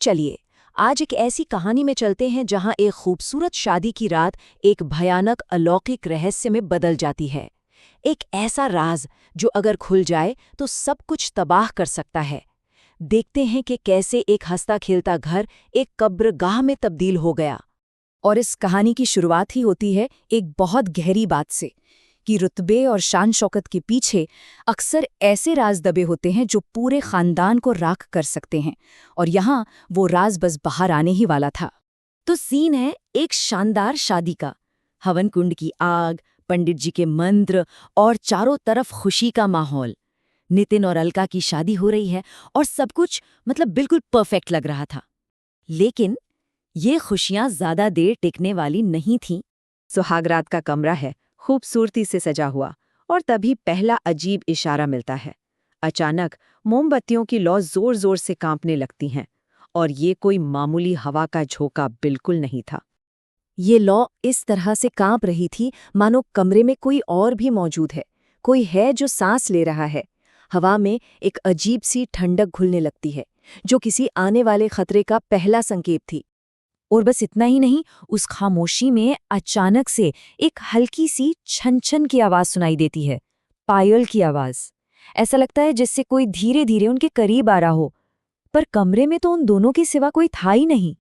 चलिए आज एक ऐसी कहानी में चलते हैं जहां एक खूबसूरत शादी की रात एक भयानक अलौकिक रहस्य में बदल जाती है। एक ऐसा राज जो अगर खुल जाए तो सब कुछ तबाह कर सकता है। देखते हैं कि कैसे एक हंसता खेलता घर एक कब्रगाह में तब्दील हो गया। और इस कहानी की शुरुआत ही होती है एक बहुत गहरी बात से कि रुतबे और शान शौकत के पीछे अक्सर ऐसे राज दबे होते हैं जो पूरे खानदान को राख कर सकते हैं, और यहाँ वो राज बस बाहर आने ही वाला था। तो सीन है एक शानदार शादी का। हवन कुंड की आग, पंडित जी के मंत्र और चारों तरफ खुशी का माहौल। नितिन और अलका की शादी हो रही है और सब कुछ बिल्कुल परफेक्ट लग रहा था। लेकिन ये खुशियां ज्यादा देर टिकने वाली नहीं थीं। सुहागरात का कमरा है, खूबसूरती से सजा हुआ, और तभी पहला अजीब इशारा मिलता है। अचानक मोमबत्तियों की लौ जोर जोर से कांपने लगती हैं, और ये कोई मामूली हवा का झोंका बिल्कुल नहीं था। ये लौ इस तरह से कांप रही थी मानो कमरे में कोई और भी मौजूद है, कोई है जो सांस ले रहा है। हवा में एक अजीब सी ठंडक घुलने लगती है जो किसी आने वाले खतरे का पहला संकेत थी। और बस इतना ही नहीं, उस खामोशी में अचानक से एक हल्की सी छन छन की आवाज सुनाई देती है, पायल की आवाज। ऐसा लगता है जिससे कोई धीरे धीरे उनके करीब आ रहा हो, पर कमरे में तो उन दोनों के सिवा कोई था ही नहीं।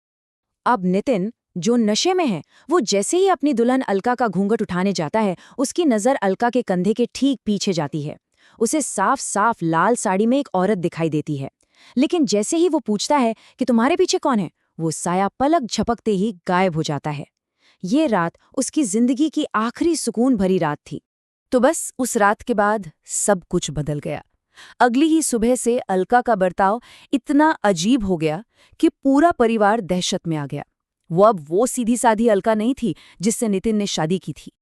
अब नितिन, जो नशे में है, वो जैसे ही अपनी दुल्हन अलका का घूंघट उठाने जाता है, उसकी नजर अलका के कंधे के ठीक पीछे जाती है। उसे साफ साफ लाल साड़ी में एक औरत दिखाई देती है। लेकिन जैसे ही वो पूछता है कि तुम्हारे पीछे कौन है, वो साया पलक झपकते ही गायब हो जाता है। ये रात उसकी जिंदगी की आखिरी सुकून भरी रात थी। तो बस उस रात के बाद सब कुछ बदल गया। अगली ही सुबह से अलका का बर्ताव इतना अजीब हो गया कि पूरा परिवार दहशत में आ गया। अब वो सीधी साधी अलका नहीं थी जिससे नितिन ने शादी की थी।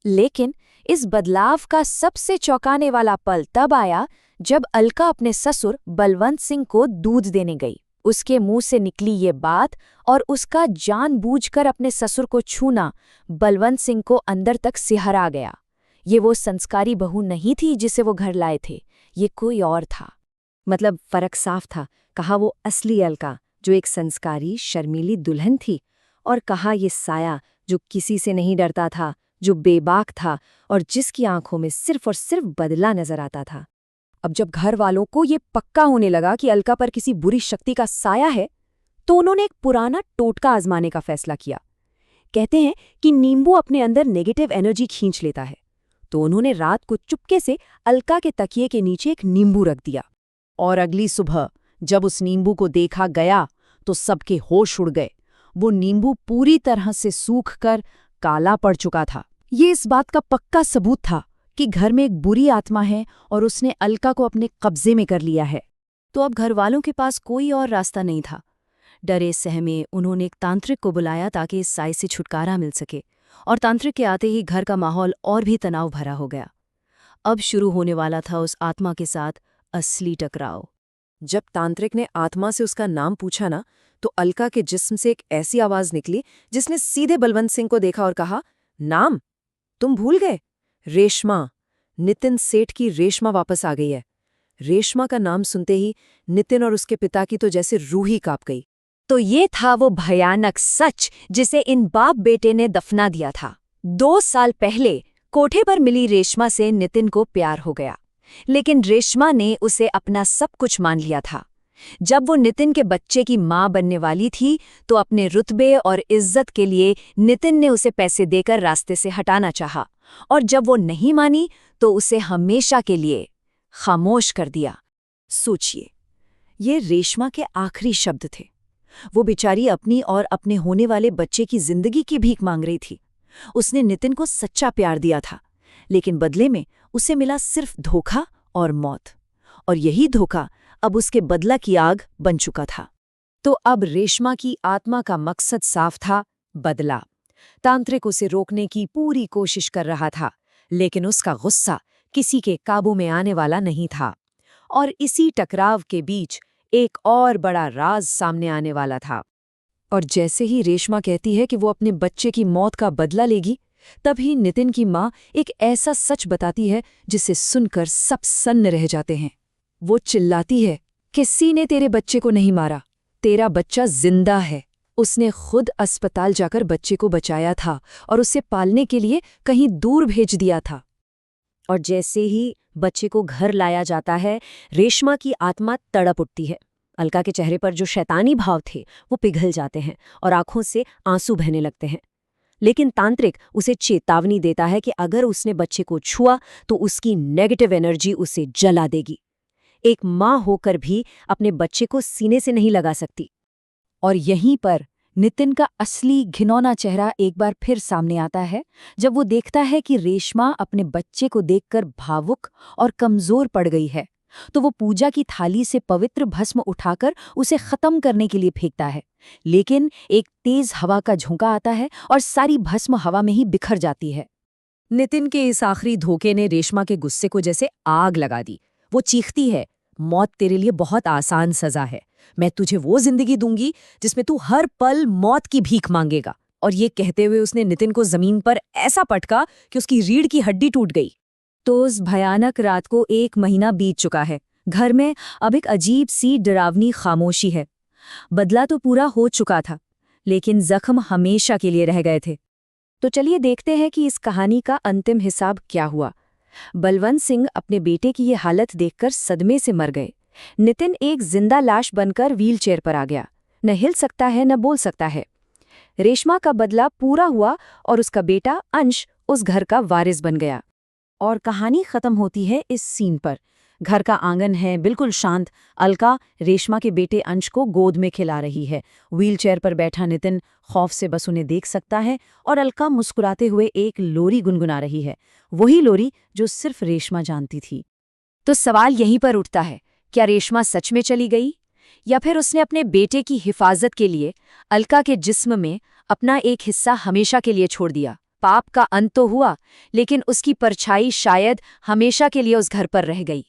लेकिन इस बदलाव का सबसे चौंकाने वाला पल तब आया जब अलका अपने ससुर बलवंत सिंह को दूध देने गई। उसके मुंह से निकली ये बात और उसका जानबूझकर अपने ससुर को छूना बलवंत सिंह को अंदर तक सिहरा गया। ये वो संस्कारी बहू नहीं थी जिसे वो घर लाए थे, ये कोई और था। फर्क साफ था। कहा वो असली अलका जो एक संस्कारी शर्मीली दुल्हन थी, और कहा ये साया जो किसी से नहीं डरता था, जो बेबाक था और जिसकी आंखों में सिर्फ और सिर्फ बदला नजर आता था। अब जब घर वालों को ये पक्का होने लगा कि अलका पर किसी बुरी शक्ति का साया है, तो उन्होंने एक पुराना टोटका आजमाने का फैसला किया। कहते हैं कि नींबू अपने अंदर नेगेटिव एनर्जी खींच लेता है, तो उन्होंने रात को चुपके से अलका के तकिए के नीचे एक नींबू रख दिया। और अगली सुबह जब उस नींबू को देखा गया तो सबके होश उड़ गए। वो नींबू पूरी तरह से सूख कर काला पड़ चुका था। ये इस बात का पक्का सबूत था कि घर में एक बुरी आत्मा है और उसने अलका को अपने कब्जे में कर लिया है। तो अब घर वालों के पास कोई और रास्ता नहीं था। डरे सहमे उन्होंने एक तांत्रिक को बुलाया ताकि इस साए से छुटकारा मिल सके, और तांत्रिक के आते ही घर का माहौल और भी तनाव भरा हो गया। अब शुरू होने वाला था उस आत्मा के साथ असली टकराव। जब तांत्रिक ने आत्मा से उसका नाम पूछा ना, तो अलका के जिस्म से एक ऐसी आवाज निकली जिसने सीधे बलवंत सिंह को देखा और कहा, नाम तुम भूल गए? रेशमा, नितिन सेठ की रेशमा वापस आ गई है। रेशमा का नाम सुनते ही नितिन और उसके पिता की तो जैसे रूह ही कांप गई। तो ये था वो भयानक सच जिसे इन बाप बेटे ने दफना दिया था। 2 साल पहले कोठे पर मिली रेशमा से नितिन को प्यार हो गया, लेकिन रेशमा ने उसे अपना सब कुछ मान लिया था। जब वो नितिन के बच्चे की मां बनने वाली थी तो अपने रुतबे और इज्जत के लिए नितिन ने उसे पैसे देकर रास्ते से हटाना चाहा, और जब वो नहीं मानी तो उसे हमेशा के लिए खामोश कर दिया। सोचिए, ये रेशमा के आखिरी शब्द थे। वो बेचारी अपनी और अपने होने वाले बच्चे की जिंदगी की भीख मांग रही थी। उसने नितिन को सच्चा प्यार दिया था, लेकिन बदले में उसे मिला सिर्फ धोखा और मौत, और यही धोखा अब उसके बदला की आग बन चुका था। तो अब रेशमा की आत्मा का मकसद साफ था, बदला। तांत्रिक उसे रोकने की पूरी कोशिश कर रहा था, लेकिन उसका गुस्सा किसी के काबू में आने वाला नहीं था। और इसी टकराव के बीच एक और बड़ा राज सामने आने वाला था। और जैसे ही रेशमा कहती है कि वो अपने बच्चे की मौत का बदला लेगी, तभी नितिन की माँ एक ऐसा सच बताती है जिसे सुनकर सब सन्न रह जाते हैं। वो चिल्लाती है, किसी ने तेरे बच्चे को नहीं मारा, तेरा बच्चा जिंदा है। उसने खुद अस्पताल जाकर बच्चे को बचाया था और उसे पालने के लिए कहीं दूर भेज दिया था। और जैसे ही बच्चे को घर लाया जाता है, रेशमा की आत्मा तड़प उठती है। अलका के चेहरे पर जो शैतानी भाव थे वो पिघल जाते हैं और आंखों से आंसू बहने लगते हैं। लेकिन तांत्रिक उसे चेतावनी देता है कि अगर उसने बच्चे को छुआ तो उसकी नेगेटिव एनर्जी उसे जला देगी। एक माँ होकर भी अपने बच्चे को सीने से नहीं लगा सकती। और यहीं पर नितिन का असली घिनौना चेहरा एक बार फिर सामने आता है, जब वो देखता है कि रेशमा अपने बच्चे को देखकर भावुक और कमजोर पड़ गई है। तो वो पूजा की थाली से पवित्र भस्म उठाकर उसे खत्म करने के लिए फेंकता है। लेकिन एक तेज हवा का झोंका आता है और सारी भस्म हवा में ही बिखर जाती है। नितिन के इस आखिरी धोखे ने रेशमा के गुस्से को जैसे आग लगा दी। वो चीखती है, मौत तेरे लिए बहुत आसान सजा है। मैं तुझे वो जिंदगी दूंगी जिसमें तू हर पल मौत की भीख मांगेगा। और ये कहते हुए उसने नितिन को जमीन पर ऐसा पटका कि उसकी रीढ़ की हड्डी टूट गई। तो उस भयानक रात को 1 महीना बीत चुका है। घर में अब एक अजीब सी डरावनी खामोशी है। बदला तो पूरा हो चुका था, लेकिन जख्म हमेशा के लिए रह गए थे। तो चलिए देखते हैं कि इस कहानी का अंतिम हिसाब क्या हुआ। बलवंत सिंह अपने बेटे की ये हालत देखकर सदमे से मर गए। नितिन एक जिंदा लाश बनकर व्हीलचेयर पर आ गया, न हिल सकता है न बोल सकता है। रेशमा का बदला पूरा हुआ और उसका बेटा अंश उस घर का वारिस बन गया। और कहानी खत्म होती है इस सीन पर। घर का आंगन है बिल्कुल शांत। अलका रेशमा के बेटे अंश को गोद में खिला रही है। व्हीलचेयर पर बैठा नितिन खौफ से बस उन्हें देख सकता है और अलका मुस्कुराते हुए एक लोरी गुनगुना रही है, वही लोरी जो सिर्फ रेशमा जानती थी। तो सवाल यहीं पर उठता है, क्या रेशमा सच में चली गई, या फिर उसने अपने बेटे की हिफाजत के लिए अलका के जिस्म में अपना एक हिस्सा हमेशा के लिए छोड़ दिया? पाप का अंत तो हुआ, लेकिन उसकी परछाई शायद हमेशा के लिए उस घर पर रह गई।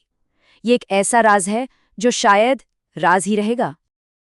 ये एक ऐसा राज है जो शायद राज ही रहेगा।